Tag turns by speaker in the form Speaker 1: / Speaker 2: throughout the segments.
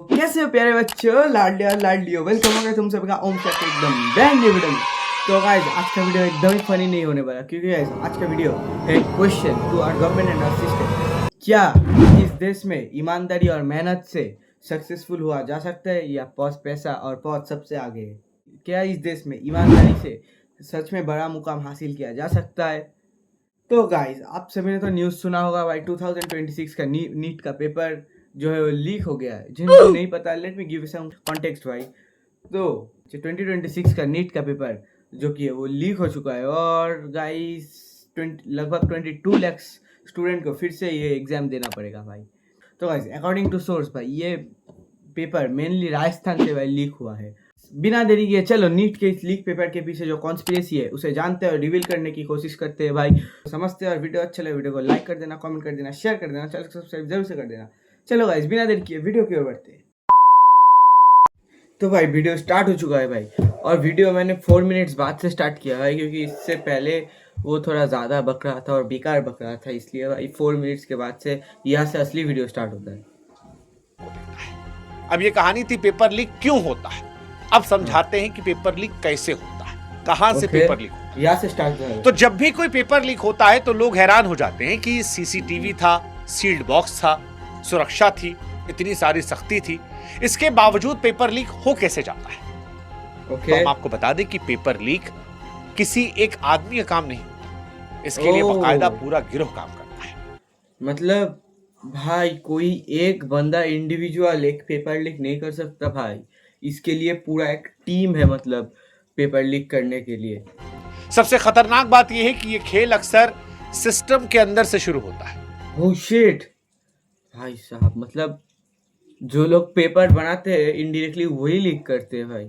Speaker 1: कैसे हो प्यारे बच्चों, लाडलिया लाडलियो, वेलकम हो गया तुम सबका ओम शाह के एकदम ब्रांड न्यू वीडियो में। तो गाइस आज का वीडियो एकदम ही फनी नहीं होने वाला, क्योंकि गाइस आज का वीडियो है question to our government and our system. क्या इस देश में ईमानदारी और मेहनत से सक्सेसफुल हुआ जा सकता है, या बहुत पैसा और बहुत सबसे आगे है? क्या इस देश में ईमानदारी से सच में बड़ा मुकाम हासिल किया जा सकता है? तो गाइस आप सभी ने तो न्यूज़ सुना होगा भाई, 2026 का नीट का पेपर जो है वो लीक हो गया है। जिनको नहीं पता, let me give some context भाई। तो 2026 का नीट का पेपर जो कि है वो लीक हो चुका है, और गाइस लगभग 22 लाख स्टूडेंट को फिर से ये एग्ज़ाम देना पड़ेगा भाई। तो गाइस अकॉर्डिंग टू सोर्स भाई, ये पेपर मेनली राजस्थान से भाई लीक हुआ है। बिना देरी किए चलो नीट के इस लीक पेपर के पीछे जो कॉन्स्पिरेसी है उसे जानते हैं और रिवील करने की कोशिश करते हैं भाई, समझते हैं। और वीडियो अच्छा लगे वीडियो को लाइक कर देना, कमेंट कर देना, शेयर कर देना, चैनल को सब्सक्राइब जरूर से कर देना। चलो गाइस बिना देर किए वीडियो की ओर बढ़ते हैं। तो भाई वीडियो स्टार्ट हो चुका है भाई, और वीडियो मैंने 4 मिनट्स बाद से स्टार्ट किया है, क्योंकि इससे पहले वो थोड़ा ज़्यादा बक रहा था और बेकार बक रहा था, इसलिए भाई 4 मिनट्स के बाद से यहाँ से असली वीडियो स्टार्ट होता है।
Speaker 2: अब ये कहानी थी पेपर लीक क्यों होता है। अब समझाते हैं कि पेपर लीक कैसे होता है, कहां से पेपर लीक होता है।
Speaker 1: यहाँ से स्टार्ट है।
Speaker 2: तो जब भी कोई पेपर लीक होता है तो लोग हैरान हो जाते हैं कि सीसीटीवी था, सील्ड बॉक्स था, सुरक्षा थी, इतनी सारी सख्ती थी, इसके बावजूद पेपर लीक हो कैसे जाता है। तो हम आपको बता दें कि पेपर लीक किसी एक आदमी का काम नहीं, इसके लिए बाकायदा पूरा गिरोह काम करता है।
Speaker 1: मतलब भाई कोई एक बंदा इंडिविजुअल एक पेपर लीक नहीं कर सकता भाई, इसके लिए पूरा एक टीम है, मतलब पेपर लीक करने के लिए।
Speaker 2: सबसे खतरनाक बात यह है कि यह खेल अक्सर सिस्टम के अंदर से शुरू होता है।
Speaker 1: ओह शिट भाई साहब, मतलब जो लोग पेपर बनाते हैं इनडायरेक्टली वही लीक करते हैं भाई।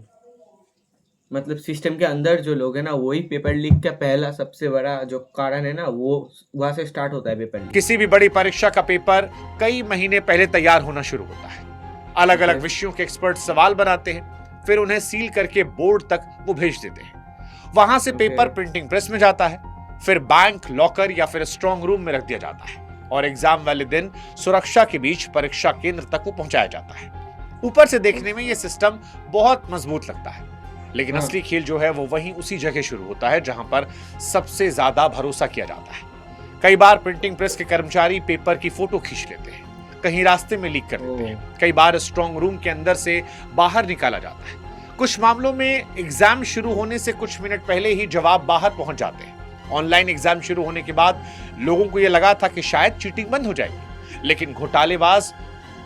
Speaker 1: मतलब सिस्टम के अंदर जो लोग हैं ना, वही पेपर लीक का पहला सबसे बड़ा जो कारण है ना, वो वहां से स्टार्ट होता है पेपर लीक।
Speaker 2: किसी भी बड़ी परीक्षा का पेपर कई महीने पहले तैयार होना शुरू होता है। अलग अलग विषयों के एक्सपर्ट सवाल बनाते हैं, फिर उन्हें सील करके बोर्ड तक वो भेज देते हैं। वहां से पेपर प्रिंटिंग प्रेस में जाता है, फिर बैंक, लॉकर या फिर स्ट्रांग रूम में रख दिया जाता है, और एग्जाम वाले दिन सुरक्षा के बीच परीक्षा केंद्र तक वो पहुंचाया जाता है। ऊपर से देखने में यह सिस्टम बहुत मजबूत लगता है, लेकिन असली खेल जो है वो वहीं उसी जगह शुरू होता है जहां पर सबसे ज्यादा भरोसा किया जाता है। कई बार प्रिंटिंग प्रेस के कर्मचारी पेपर की फोटो खींच लेते हैं, कहीं रास्ते में लीक कर देते हैं, कई बार स्ट्रांग रूम के अंदर से बाहर निकाला जाता है। कुछ मामलों में एग्जाम शुरू होने से कुछ मिनट पहले ही जवाब बाहर पहुंच जाते हैं। ऑनलाइन एग्जाम शुरू होने के बाद लोगों को यह लगा था कि शायद चीटिंग बंद हो जाएगी, लेकिन घोटालेबाज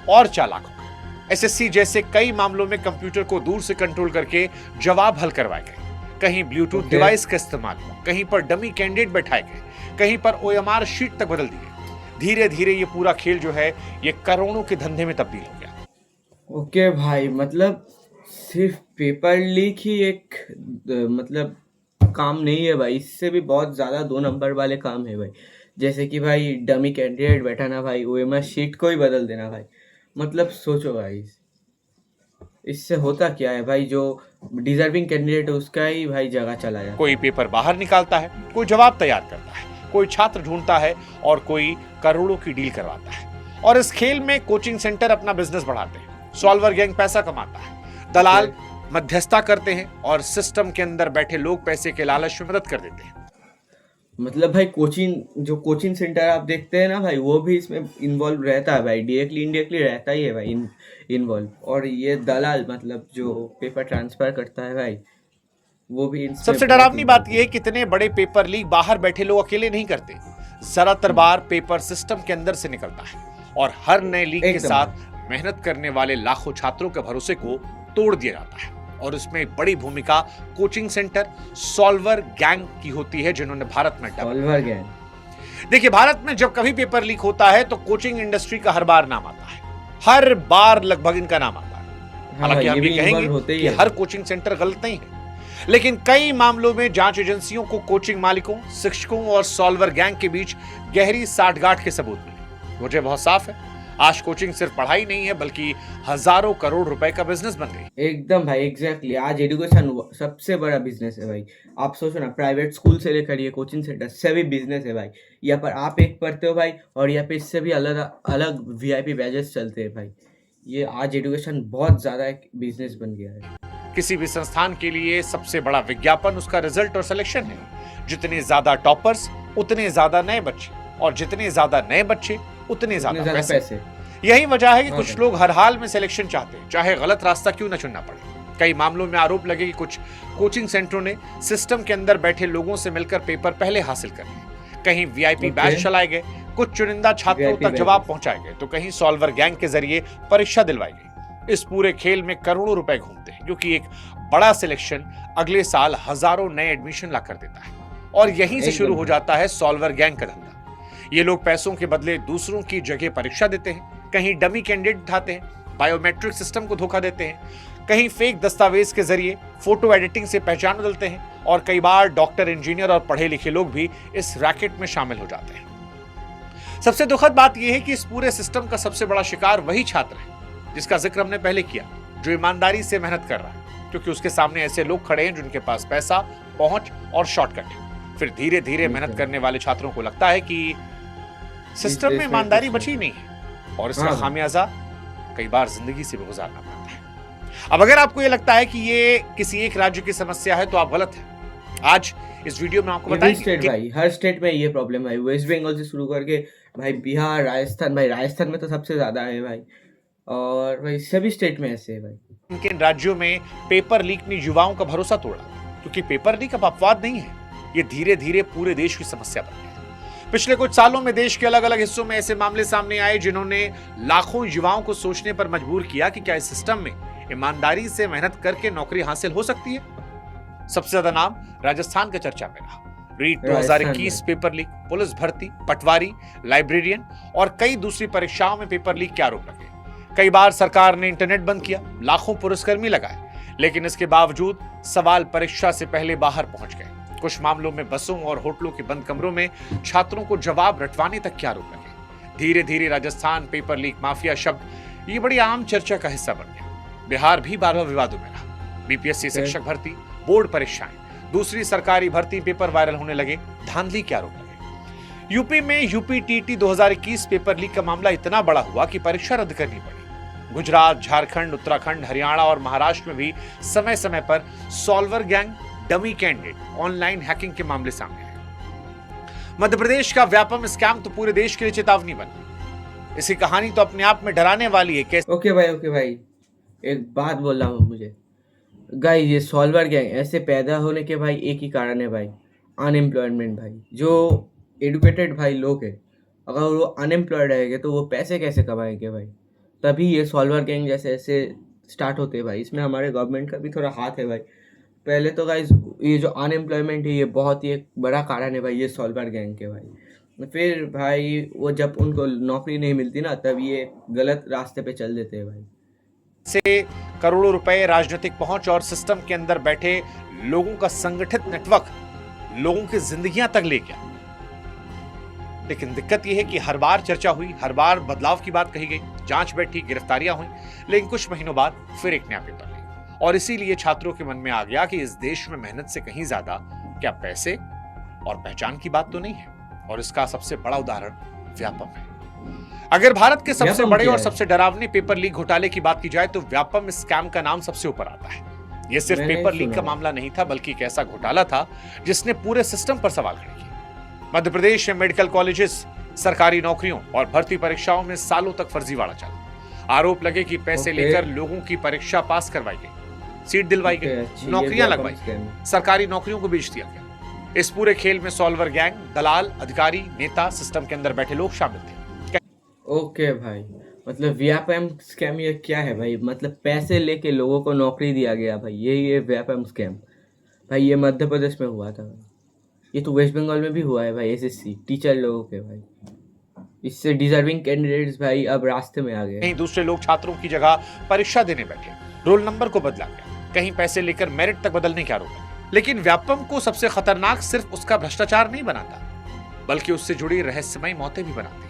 Speaker 2: और चालाक हो गए। एसएससी जैसे कई मामलों में कंप्यूटर को दूर से कंट्रोल करके जवाब हल करवाए गए। कहीं ब्लूटूथ डिवाइस का इस्तेमाल हुआ, कहीं पर डमी कैंडिडेट बैठाए गए, कहीं पर ओएमआर शीट तक बदल दिए। धीरे धीरे ये पूरा खेल जो है ये करोड़ों के धंधे में तब्दील हो गया।
Speaker 1: ओके भाई, मतलब सिर्फ पेपर लीक ही एक मतलब काम नहीं है भाई, इससे भी बहुत ज़्यादा 2 नंबर वाले काम है भाई। जैसे कि भाई डमी कैंडिडेट बैठाना भाई, ओएमआर शीट को ही बदल देना भाई। मतलब सोचो भाई, इससे होता क्या है भाई, जो डिजर्विंग कैंडिडेट है उसका ही भाई जगह चला जाता है।
Speaker 2: कोई पेपर बाहर निकालता है, कोई जवाब तैयार करता है, कोई छात्र ढूंढता है, और कोई करोड़ों की डील करवाता है। और इस खेल में कोचिंग सेंटर अपना बिजनेस बढ़ाते हैं, सॉल्वर गैंग पैसा कमाता है, दलाल मध्यस्थता करते हैं, और सिस्टम के अंदर बैठे लोग पैसे के लालच में मदद कर देते हैं।
Speaker 1: मतलब भाई कोचिंग सेंटर आप देखते हैं ना भाई, वो भी इसमें इन्वॉल्व रहता है भाई, डायरेक्टली इनडायरेक्टली रहता ही है भाई इन्वॉल्व। और ये दलाल मतलब जो पेपर ट्रांसफर करता है भाई, वो भी
Speaker 2: सबसे डरावनी बात यह है कि इतने बड़े पेपर लीक बाहर बैठे लोग अकेले नहीं करते। ज्यादातर बार पेपर सिस्टम के अंदर से निकलता है, और हर नए लीक के साथ मेहनत करने वाले लाखों छात्रों के भरोसे को तोड़ दिया जाता है। और उसमें बड़ी भूमिका कोचिंग सेंटर, सॉल्वर गैंग की होती है, जिन्होंने भारत में
Speaker 1: सॉल्वर गैंग।
Speaker 2: देखिए, भारत में जब कभी पेपर लीक होता है तो कोचिंग इंडस्ट्री का हर बार नाम आता है, हर बार लगभग इनका नाम आता है। हालांकि हम ये कहेंगे कि हर कोचिंग सेंटर गलत नहीं है, लेकिन कई मामलों में जांच एजेंसियों को कोचिंग मालिकों, शिक्षकों और सॉल्वर गैंग के बीच गहरी साठगांठ के सबूत मिले। वजह बहुत साफ है, आज कोचिंग सिर्फ पढ़ाई नहीं है, बल्कि हजारों करोड़ रुपए का बिजनेस बन गई।
Speaker 1: एकदम भाई, एग्जैक्टली। आज एजुकेशन सबसे बड़ा बिजनेस है भाई। आप सोचो ना, प्राइवेट स्कूल से लेकर ये कोचिंग सेंटर सभी बिजनेस है भाई। यहाँ पर आप एक पढ़ते हो भाई, और यहाँ पे इससे भी अलग अलग वीआईपी बैचेस चलते हैं भाई। ये आज एजुकेशन बहुत ज़्यादा एक बिजनेस बन गया है।
Speaker 2: किसी भी संस्थान के लिए सबसे बड़ा विज्ञापन उसका रिजल्ट और सिलेक्शन है। जितने ज्यादा टॉपर्स उतने ज्यादा नए बच्चे, और जितने ज्यादा नए बच्चे उतने ज्यादा पैसे। यही वजह है कि कुछ लोग हर हाल में सिलेक्शन चाहते हैं, चाहे गलत रास्ता क्यों न चुनना पड़े। कई मामलों में आरोप लगे कि कुछ कोचिंग सेंटरों ने सिस्टम के अंदर बैठे लोगों से मिलकर पेपर पहले हासिल कर लिए। कहीं वीआईपी बैच चलाए गए, कुछ चुनिंदा छात्रों तक जवाब पहुंचाए गए, तो कहीं सॉल्वर गैंग के जरिए परीक्षा दिलवाई गई। इस पूरे खेल में करोड़ों रुपए घूमते हैं, क्योंकि एक बड़ा सिलेक्शन अगले साल हजारों नए एडमिशन ला कर देता है। और यहीं से शुरू हो जाता है सॉल्वर गैंग का धंधा। ये लोग पैसों के बदले दूसरों की जगह परीक्षा देते हैं, कहीं डमी कैंडिडेट उठाते हैं, बायोमेट्रिक सिस्टम को धोखा देते हैं, कहीं फेक दस्तावेज के जरिए फोटो एडिटिंग से पहचान बदलते हैं, और कई बार डॉक्टर, इंजीनियर और पढ़े लिखे लोग भी इस रैकेट में शामिल हो जाते हैं। सबसे दुखद बात यह है कि इस पूरे सिस्टम का सबसे बड़ा शिकार वही छात्र है जिसका जिक्र हमने पहले किया, जो ईमानदारी से मेहनत कर रहा है, क्योंकि उसके सामने ऐसे लोग खड़े हैं जिनके पास पैसा, पहुंच और शॉर्टकट है। फिर धीरे धीरे मेहनत करने वाले छात्रों को लगता है कि सिस्टम में ईमानदारी बची नहीं है, और इसका खामियाजा कई बार जिंदगी से भी गुजारना पड़ता है। अब अगर आपको यह लगता है कि ये किसी एक राज्य की समस्या है, तो आप गलत हैं। आज इस वीडियो में आपको बताएंगे
Speaker 1: भाई हर स्टेट में ये प्रॉब्लम है। वेस्ट बंगाल से शुरू करके भाई बिहार, राजस्थान, भाई राजस्थान में तो सबसे ज्यादा है भाई, और भाई सभी स्टेट में ऐसे है भाई।
Speaker 2: किन राज्यों में पेपर लीक ने युवाओं का भरोसा तोड़ा, क्योंकि पेपर लीक अब अपवाद नहीं है, ये धीरे धीरे पूरे देश की समस्या बन गई। पिछले कुछ सालों में देश के अलग अलग हिस्सों में ऐसे मामले सामने आए जिन्होंने लाखों युवाओं को सोचने पर मजबूर किया कि क्या इस सिस्टम में ईमानदारी से मेहनत करके नौकरी हासिल हो सकती है। सबसे ज्यादा नाम राजस्थान का चर्चा में रहा। रीट 2021 पेपर लीक, पुलिस भर्ती, पटवारी, लाइब्रेरियन और कई दूसरी परीक्षाओं में पेपर लीक के आरोप लगे। कई बार सरकार ने इंटरनेट बंद किया, लाखों पुलिसकर्मी लगाए, लेकिन इसके बावजूद सवाल परीक्षा से पहले बाहर पहुंच गए। कुछ मामलों में बसों और होटलों के बंद कमरों में छात्रों को जवाब रटवाने तक के आरोप लगे। धीरे धीरे राजस्थान पेपर लीक माफिया शब्द ये बड़ी आम चर्चा का हिस्सा बन गया। बिहार भी बार विवादों में रहा। बीपीएससी शिक्षक भर्ती, बोर्ड परीक्षाएं, दूसरी सरकारी भर्ती पेपर वायरल होने लगे, धांधली के आरोप लगे। यूपी में यूपीटीटी 2021 पेपर लीक का मामला इतना बड़ा हुआ कि परीक्षा रद्द करनी पड़ी। गुजरात, झारखंड, उत्तराखंड, हरियाणा और महाराष्ट्र में भी समय समय पर solver gang, dummy candidate, online hacking के मामले सामने आए। मध्य प्रदेश का व्यापम स्कैम तो पूरे देश के लिए चेतावनी बना। इसी कहानी तो अपने आप में डराने वाली है। कैसे?
Speaker 1: ओके भाई एक बात बोल रहा हूँ मुझे गाइस, ये सॉल्वर गैंग ऐसे पैदा होने के भाई एक ही कारण है भाई, अनएम्प्लॉयमेंट। भाई जो एडुकेटेड भाई लोग हैं, अगर वो अनएम्प्लॉयड रहेंगे तो वो पैसे कैसे कमाएंगे भाई? तभी ये सॉल्वर गैंग जैसे ऐसे स्टार्ट होते हैं भाई। इसमें हमारे गवर्नमेंट का भी थोड़ा हाथ है भाई। पहले तो गाइस ये जो अनएम्प्लॉयमेंट है ये बहुत ही एक बड़ा कारण है भाई, ये सॉल्वर गैंग के भाई। फिर भाई वो जब उनको नौकरी नहीं मिलती ना, तब ये गलत रास्ते पे चल देते हैं भाई।
Speaker 2: से करोड़ों रुपए, राजनीतिक पहुंच और सिस्टम के अंदर बैठे लोगों का संगठित नेटवर्क लोगों की जिंदगियां तक ले गया। लेकिन दिक्कत यह है कि हर बार चर्चा हुई, हर बार बदलाव की बात कही गई, जांच बैठी, गिरफ्तारियां हुई, लेकिन कुछ महीनों बाद फिर एक नया पेपर लीक। और इसीलिए छात्रों के मन में आ गया कि इस देश में मेहनत से कहीं ज्यादा क्या पैसे और पहचान की बात तो नहीं है। और इसका सबसे बड़ा उदाहरण व्यापम है। अगर भारत के सबसे बड़े और सबसे डरावने पेपर लीक घोटाले की बात की जाए तो व्यापम स्कैम का नाम सबसे ऊपर आता है। यह सिर्फ पेपर लीक का मामला नहीं था, बल्कि एक ऐसा घोटाला था जिसने पूरे सिस्टम पर सवाल खड़े किए। मध्य प्रदेश में मेडिकल कॉलेजेस, सरकारी नौकरियों और भर्ती परीक्षाओं में सालों तक फर्जीवाड़ा चला। आरोप लगे कि पैसे लेकर लोगों की परीक्षा पास करवाई गई, सीट दिलवाई गई, नौकरियां लगवाई गई, सरकारी नौकरियों को बेच दिया गया। इस पूरे खेल में सॉल्वर गैंग, दलाल, अधिकारी, नेता, सिस्टम के अंदर बैठे लोग शामिल थे।
Speaker 1: ओके भाई, मतलब व्यापम स्कैम ये क्या है भाई? मतलब पैसे लेके लोगों को नौकरी दिया गया भाई, ये व्यापम स्कैम भाई। ये मध्य प्रदेश में हुआ था, ये तो वेस्ट बंगाल में भी हुआ है भाई। एसएससी टीचर लोगों के भाई, इससे डिजर्विंग कैंडिडेट्स भाई अब रास्ते में आ गए।
Speaker 2: कहीं दूसरे लोग छात्रों की जगह परीक्षा देने बैठे, रोल नंबर को बदला गया, कहीं पैसे लेकर मेरिट तक बदलने के आरोप लगे। लेकिन व्यापम को सबसे खतरनाक सिर्फ उसका भ्रष्टाचार नहीं बनाता, बल्कि उससे जुड़ी रहस्यमयी मौतें भी बनाती है।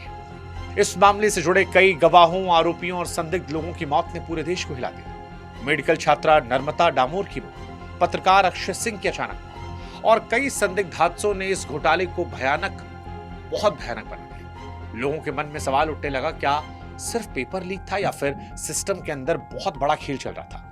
Speaker 2: इस मामले से जुड़े कई गवाहों, आरोपियों और संदिग्ध लोगों की मौत ने पूरे देश को हिला दिया। मेडिकल छात्रा नर्मदा डामोर की मौत, पत्रकार अक्षय सिंह की अचानक मौत और कई संदिग्ध हादसों ने इस घोटाले को बहुत भयानक बना दिया। लोगों के मन में सवाल उठने लगा, क्या सिर्फ पेपर लीक था या फिर सिस्टम के अंदर बहुत बड़ा खेल चल रहा था?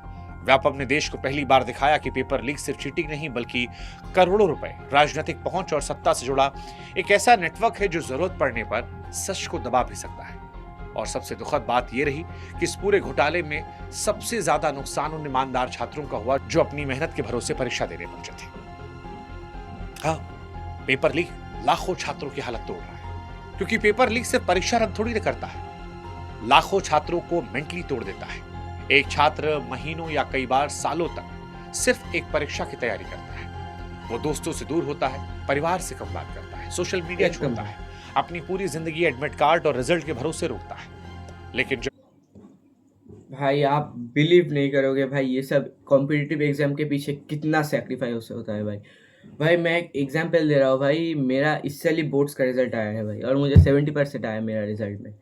Speaker 2: व्यापम ने देश को पहली बार दिखाया कि पेपर लीक सिर्फ चीटिंग नहीं बल्कि करोड़ों रुपए, राजनीतिक पहुंच और सत्ता से जुड़ा एक ऐसा नेटवर्क है जो जरूरत पड़ने पर सच को दबा भी सकता है। और सबसे दुखद बात यह रही कि इस पूरे घोटाले में सबसे ज्यादा नुकसान उन ईमानदार छात्रों का हुआ जो अपनी मेहनत के भरोसे परीक्षा देने पहुंचे थे। हाँ, पेपर लीक लाखों छात्रों की हालत तोड़ रहा है, क्योंकि पेपर लीक सिर्फ परीक्षा रद्द थोड़ी करता है, लाखों छात्रों को मेंटली तोड़ देता है। एक छात्र महीनों या कई बार सालों तक सिर्फ एक परीक्षा की तैयारी करता है। वो दोस्तों से दूर होता है, परिवार से कम बात करता है, सोशल मीडिया छोड़ता है, अपनी पूरी जिंदगी एडमिट कार्ड और रिजल्ट के भरोसे रोकता है। लेकिन
Speaker 1: भाई आप बिलीव नहीं करोगे भाई, ये सब कॉम्पिटिटिव एग्जाम के पीछे कितना सेक्रीफाइस होता है भाई मैं एक एग्जाम्पल दे रहा हूँ भाई। मेरा इस साल ही बोर्ड्स का रिजल्ट आया है भाई, और मुझे 70% आया मेरा रिजल्ट में।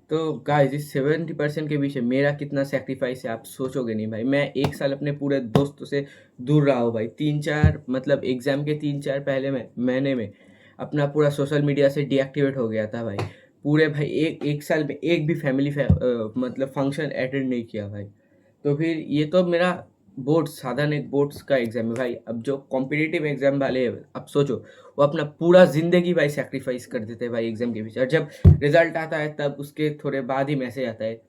Speaker 1: तो गाइस इस 70% के पीछे मेरा कितना सेक्रीफाइस है आप सोचोगे नहीं भाई। मैं एक साल अपने पूरे दोस्तों से दूर रहा हूँ भाई। 3-4 मतलब एग्ज़ाम के 3-4 पहले महीने में अपना पूरा सोशल मीडिया से डीएक्टिवेट हो गया था भाई। पूरे भाई एक साल में एक भी फैमिली मतलब फंक्शन अटेंड नहीं किया भाई। तो फिर ये तो मेरा बोर्ड्स, साधारण एक बोर्ड्स का एग्ज़ाम है भाई। अब जो कॉम्पिटिटिव एग्ज़ाम वाले हैं, अब सोचो वो अपना पूरा ज़िंदगी भाई सेक्रीफाइस कर देते हैं भाई एग्ज़ाम के पीछे। और जब रिज़ल्ट आता है तब उसके थोड़े बाद ही मैसेज आता है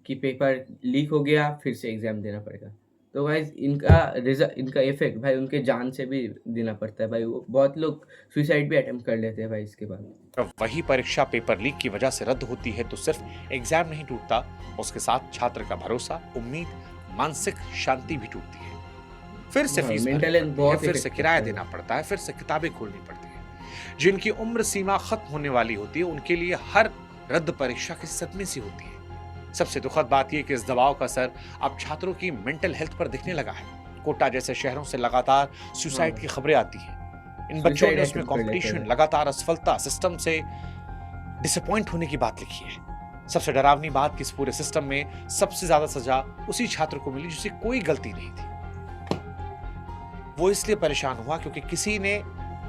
Speaker 1: कि पेपर लीक हो गया, फिर से एग्ज़ाम देना पड़ेगा। तो भाई इनका इफेक्ट भाई उनके जान से भी देना पड़ता है भाई। वो बहुत लोग सुसाइड भी अटेम्प्ट कर लेते हैं भाई इसके बाद।
Speaker 2: वही परीक्षा पेपर लीक की वजह से रद्द होती है तो सिर्फ एग्जाम नहीं टूटता, उसके साथ छात्र का भरोसा, उम्मीद, मानसिक शांति भी टूटती है। फिर से फीस भरनी पड़ती है, फिर से किराया देना पड़ता है, फिर से किताबें खोलनी पड़ती है। जिनकी उम्र सीमा खत्म होने वाली होती है उनके लिए हर रद्द परीक्षा के सदमे सी होती है। सबसे दुखद बात यह कि इस दबाव का असर अब छात्रों की मेंटल हेल्थ पर दिखने लगा है। कोटा जैसे शहरों से लगातार सुसाइड की खबरें आती हैं। इन बच्चों ने उसमें कंपटीशन, लगातार असफलता, सिस्टम से डिसअपॉइंट होने की बात लिखी है। सबसे डरावनी बात कि इस पूरे सिस्टम में सबसे ज्यादा सजा उसी छात्र को मिली जिसे कोई गलती नहीं थी। वो इसलिए परेशान हुआ क्योंकि किसी ने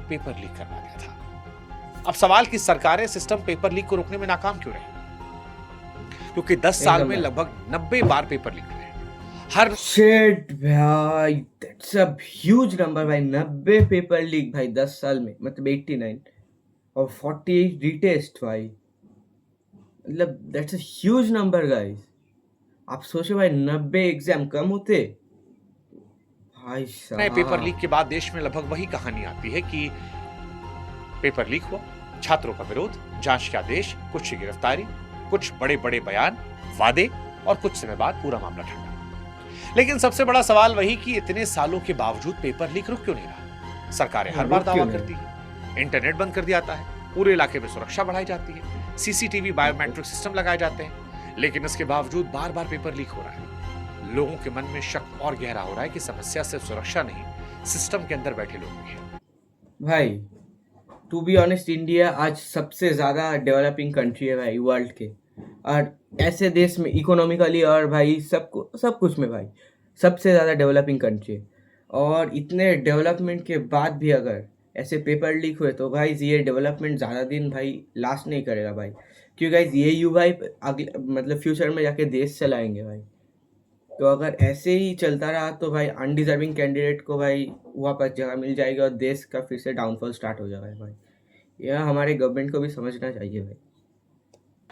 Speaker 2: पेपर लीक करवा दिया था। अब सवाल कि सरकारें सिस्टम पेपर लीक को रोकने में नाकाम क्यों रही? क्योंकि 10 साल में लगभग 90 बार पेपर लीक हुए। हर
Speaker 1: शिट भाई, दैट्स अ ह्यूज नंबर भाई। 90 पेपर लीक भाई 10 साल में, मतलब 89 और 48 रीटेस्ट भाई। मतलब that's a huge number guys. आप सोचो भाई 90 एग्जाम कम होते भाई साहब।
Speaker 2: नए पेपर लीक के बाद देश में लगभग वही कहानी आती है कि पेपर लीक हुआ, छात्रों का विरोध, जांच के आदेश, कुछ की गिरफ्तारी, कुछ बड़े बड़े बयान, वादे और कुछ समय बाद पूरा मामला ठंडा। लेकिन सबसे बड़ा सवाल वही कि इतने सालों के बावजूद पेपर लीक रुक क्यों नहीं रहा? सरकारें हर बार दावा करती है, इंटरनेट बंद कर दिया जाता है, पूरे इलाके में सुरक्षा बढ़ाई जाती है, सीसीटीवी बायोमेट्रिक सिस्टम लगाए जाते हैं, लेकिन इसके बावजूद बार बार पेपर लीक हो रहा है। लोगों के मन में शक और गहरा हो रहा है कि समस्या सिर्फ सुरक्षा नहीं, सिस्टम के अंदर बैठे लोग भी हैं।
Speaker 1: भाई टू बी ऑनेस्ट, इंडिया आज सबसे ज़्यादा डेवलपिंग कंट्री है भाई वर्ल्ड के। और ऐसे देश में इकोनॉमिकली और भाई सब कुछ में भाई सबसे ज़्यादा डेवलपिंग कंट्री है। और इतने डेवलपमेंट के बाद भी अगर ऐसे पेपर लीक हुए तो भाई ये डेवलपमेंट ज़्यादा दिन भाई लास्ट नहीं करेगा भाई। क्योंकि गाइज ये युवा ही अगले मतलब फ्यूचर में जाके देश चलाएंगे भाई। तो अगर ऐसे ही चलता रहा तो भाई अनडिजर्विंग कैंडिडेट को भाई वापस जगह मिल जाएगी और देश का फिर से डाउनफॉल स्टार्ट हो जाएगा भाई। यह हमारे गवर्नमेंट को भी समझना चाहिए भाई।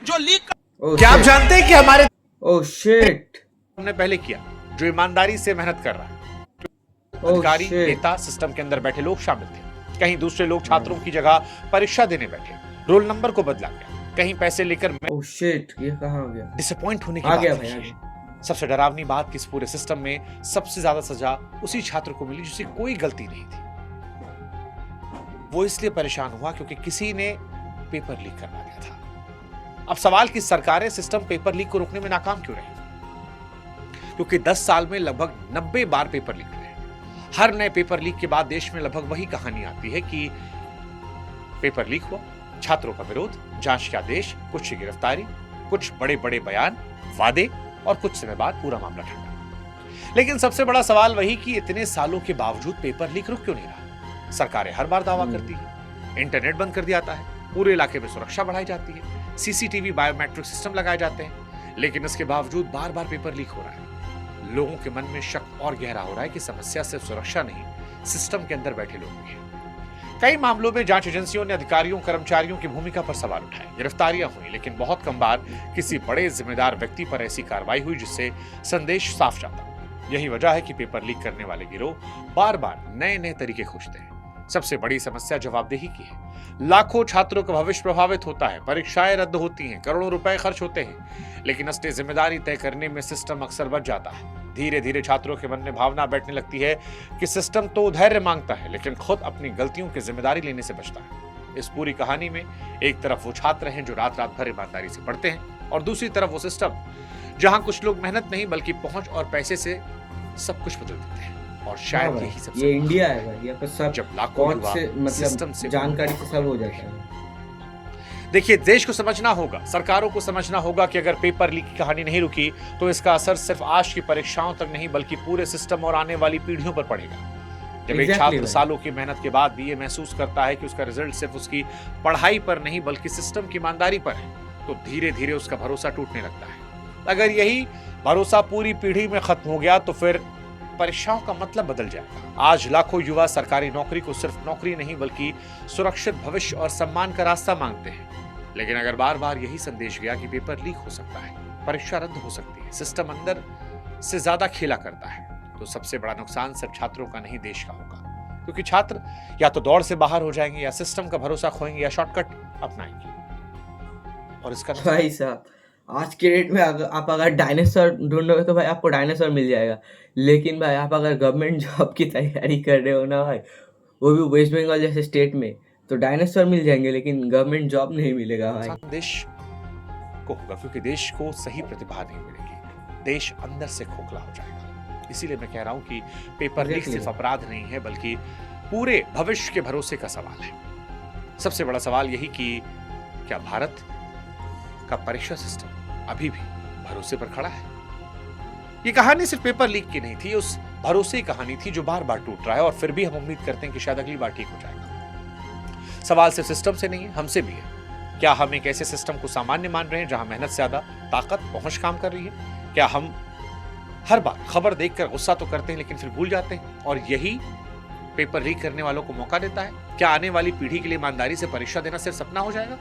Speaker 2: जो लीक क्या आप जानते हैं कि हमारे
Speaker 1: शिट
Speaker 2: हमने पहले किया, जो ईमानदारी से मेहनत कर रहा है, अधिकारी, नेता, सिस्टम के अंदर बैठे लोग शामिल थे। कहीं दूसरे लोग छात्रों की जगह परीक्षा देने बैठे, रोल नंबर को बदला गया, कहीं पैसे लेकर
Speaker 1: ये कहाँ हो गया?
Speaker 2: डिसअपॉइंट होने की बात है। सबसे डरावनी बात कि इस पूरे सिस्टम में सबसे ज्यादा सजा उसी छात्र को मिली जिसे कोई गलती नहीं थी। वो इसलिए परेशान हुआ क्योंकि किसी ने पेपर लीक करवा दिया था। अब सवाल कि सरकारें सिस्टम पेपर लीक को रोकने में नाकाम क्यों रही? क्योंकि 10 साल में लगभग 90 बार पेपर लीक हुए। हर नए पेपर लीक के बाद देश में लगभग वही कहानी आती है कि पेपर लीक हुआ, छात्रों का विरोध, जांच के आदेश, कुछ की गिरफ्तारी, कुछ बड़े बड़े बयान, वादे और कुछ समय बाद पूरा मामला ठंडा। लेकिन सबसे बड़ा सवाल वही कि इतने सालों के बावजूद पेपर लीक रुक क्यों नहीं रहा? सरकारें हर बार दावा करती है, इंटरनेट बंद कर दिया जाता है, पूरे इलाके में सुरक्षा बढ़ाई जाती है, सीसीटीवी बायोमेट्रिक सिस्टम लगाए जाते हैं, लेकिन इसके बावजूद बार बार पेपर लीक हो रहा है। लोगों के मन में शक और गहरा हो रहा है कि समस्या सिर्फ सुरक्षा नहीं, सिस्टम के अंदर बैठे लोग भी हैं। कई मामलों में जांच एजेंसियों ने अधिकारियों कर्मचारियों की भूमिका पर सवाल उठाए, गिरफ्तारियां हुई, लेकिन बहुत कम बार किसी बड़े जिम्मेदार व्यक्ति पर ऐसी कार्रवाई हुई जिससे संदेश साफ जाता। यही वजह है कि पेपर लीक करने वाले गिरोह बार बार नए नए तरीके खोजते हैं। सबसे बड़ी समस्या जवाबदेही की है। लाखों छात्रों का भविष्य प्रभावित होता है, परीक्षाएं रद्द होती हैं, करोड़ों रुपए खर्च होते हैं, लेकिन असली जिम्मेदारी तय करने में सिस्टम अक्सर बच जाता है। धीरे धीरे छात्रों के मन में भावना बैठने लगती है कि सिस्टम तो धैर्य मांगता है, लेकिन खुद अपनी गलतियों की जिम्मेदारी लेने से बचता है। इस पूरी कहानी में एक तरफ वो छात्र हैं जो रात रात भर ईमानदारी से पढ़ते हैं, और दूसरी तरफ वो सिस्टम जहां कुछ लोग मेहनत नहीं बल्कि पहुंच और पैसे से सब कुछ बदल देते हैं। और शायद यही सबसे
Speaker 1: ये इंडिया है भाई, यहाँ पर सब
Speaker 2: जब लाखों युवा
Speaker 1: सिस्टम से जानकारी से सब हो जाता है।
Speaker 2: देखिए, देश को समझना होगा, सरकारों को समझना होगा कि अगर पेपर लीक की कहानी नहीं रुकी तो इसका असर सिर्फ आज की परीक्षाओं तक नहीं बल्कि पूरे सिस्टम और आने वाली पीढ़ियों पर पड़ेगा। जब एक छात्र सालों की मेहनत के बाद भी ये महसूस करता है कि उसका रिजल्ट सिर्फ उसकी पढ़ाई पर नहीं बल्कि सिस्टम की ईमानदारी पर है, तो धीरे धीरे उसका भरोसा टूटने लगता है। अगर यही भरोसा पूरी पीढ़ी में खत्म हो गया तो फिर परीक्षाओं का मतलब बदल जाएगा। आज लाखों युवा सरकारी नौकरी को सिर्फ नौकरी नहीं बल्कि सुरक्षित भविष्य और सम्मान का रास्ता मांगते हैं, लेकिन अगर बार बार यही संदेश गया कि पेपर लीक हो सकता है, परीक्षा रद्द हो सकती है, सिस्टम अंदर से ज्यादा खेला करता है, तो सबसे बड़ा नुकसान सिर्फ छात्रों का नहीं देश का होगा। क्योंकि छात्र या तो दौड़ से बाहर हो जाएंगे या सिस्टम का भरोसा खोएंगे या शॉर्टकट अपनाएंगे। और इसका
Speaker 1: भाई साहब, आज के डेट में आप अगर डायनासोर ढूंढोगे तो भाई आपको डायनासोर मिल जाएगा, लेकिन भाई आप अगर गवर्नमेंट जॉब की तैयारी कर रहे हो ना भाई, वो भी वेस्ट बंगाल जैसे स्टेट में, तो डायनासोर मिल जाएंगे लेकिन गवर्नमेंट जॉब नहीं मिलेगा भाई।
Speaker 2: देश को होगा, क्योंकि देश को सही प्रतिभा नहीं मिलेगी, देश अंदर से खोखला हो जाएगा। इसीलिए मैं कह रहा हूं कि पेपर लीक सिर्फ अपराध नहीं है बल्कि पूरे भविष्य के भरोसे का सवाल है। सबसे बड़ा सवाल यही कि क्या भारत का परीक्षा सिस्टम अभी भी भरोसे पर खड़ा है? ये कहानी सिर्फ पेपर लीक की नहीं थी, उस भरोसे की कहानी थी जो बार बार टूट रहा है, और फिर भी हम उम्मीद करते हैं कि शायद अगली बार ठीक हो जाएगा। सवाल सिर्फ सिस्टम से नहीं है, हमसे भी है। क्या हम एक ऐसे सिस्टम को सामान्य मान रहे हैं जहां मेहनत से ज्यादा ताकत पहुंच काम कर रही है? क्या हम हर बार खबर देखकर गुस्सा तो करते हैं लेकिन फिर भूल जाते हैं, और यही पेपर लीक करने वालों को मौका देता है? क्या आने वाली पीढ़ी के लिए ईमानदारी से परीक्षा देना सिर्फ सपना हो जाएगा?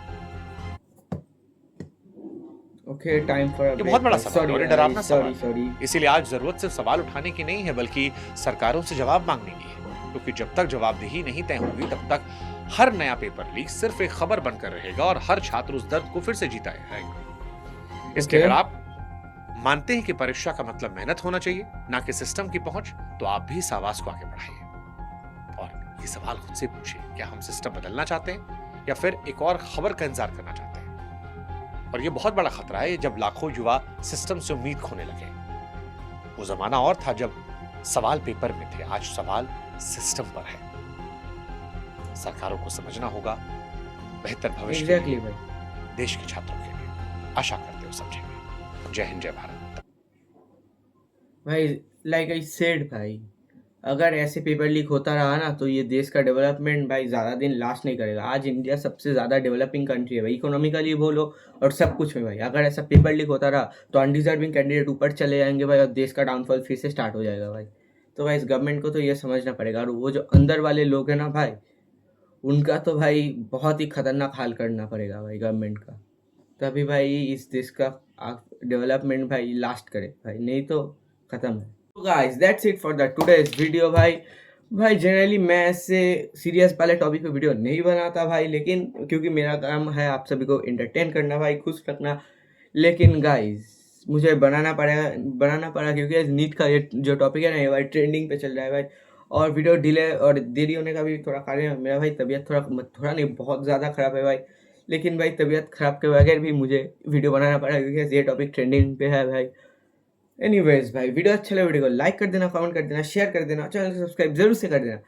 Speaker 1: ओके, टाइम फॉर
Speaker 2: ये बहुत बड़ा सवाल और डरावना सवाल। इसीलिए आज जरूरत सिर्फ सवाल उठाने की नहीं है बल्कि सरकारों से जवाब मांगने की है, क्योंकि जब तक जवाबदेही नहीं तय होगी तब तक हर नया पेपर लीक सिर्फ एक खबर बनकर रहेगा और हर छात्र उस दर्द को फिर से जीता रहेगा। इसके अगर आप मानते हैं कि परीक्षा का मतलब मेहनत होना चाहिए ना कि सिस्टम की पहुंच, तो आप भी इस आवाज को आगे बढ़ाइए और ये सवाल खुद से पूछिए, क्या हम सिस्टम बदलना चाहते हैं या फिर एक और खबर का इंतजार करना चाहते हैं? और ये बहुत बड़ा खतरा है जब लाखों युवा सिस्टम से उम्मीद खोने लगे। वो जमाना और था जब सवाल पेपर में थे, आज सवाल सिस्टम पर है। सरकारों को समझना होगा, बेहतर भविष्य के लिए, देश के छात्रों के लिए। आशा करते हो समझेंगे। जय हिंद, जय भारत।
Speaker 1: भाई लाइक आई सेड भाई, अगर ऐसे पेपर लीक होता रहा ना तो ये देश का डेवलपमेंट भाई ज़्यादा दिन लास्ट नहीं करेगा। आज इंडिया सबसे ज़्यादा डेवलपिंग कंट्री है भाई, इकोनॉमिकली बोलो और सब कुछ में भाई। अगर ऐसा पेपर लीक होता रहा तो अनडिजर्विंग कैंडिडेट ऊपर चले जाएंगे भाई और देश का डाउनफॉल फिर से स्टार्ट हो जाएगा भाई। तो भाई इस गवर्नमेंट को तो ये समझना पड़ेगा, और वो जो अंदर वाले लोग हैं ना भाई, उनका तो भाई बहुत ही खतरनाक हाल करना पड़ेगा भाई गवर्नमेंट का, तभी भाई इस देश का डेवलपमेंट भाई लास्ट करे भाई, नहीं तो ख़त्म है। तो guys that's it for the today's video भाई। जनरली मैं ऐसे सीरियस वाले टॉपिक पे वीडियो नहीं बनाता भाई, लेकिन क्योंकि मेरा काम है आप सभी को एंटरटेन करना भाई, खुश रखना। लेकिन गाइस मुझे बनाना पड़ा क्योंकि नीट का ये जो टॉपिक है ना ये भाई ट्रेंडिंग पे चल रहा है भाई, और वीडियो डिले और देरी होने का भी थोड़ा कारण है मेरा भाई, तबीयत थोड़ा नहीं बहुत ज़्यादा ख़राब है भाई। लेकिन भाई तबीयत ख़राब के बगैर भी मुझे वीडियो बनाना पड़ा क्योंकि ये टॉपिक ट्रेंडिंग पे है भाई। एनीवेज भाई, वीडियो अच्छा लगे वीडियो को लाइक कर देना, कमेंट कर देना, शेयर कर देना, चैनल को सब्सक्राइब जरूर से कर देना।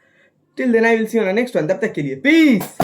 Speaker 1: Till then I will see you on next one, तब तक के लिए पीस।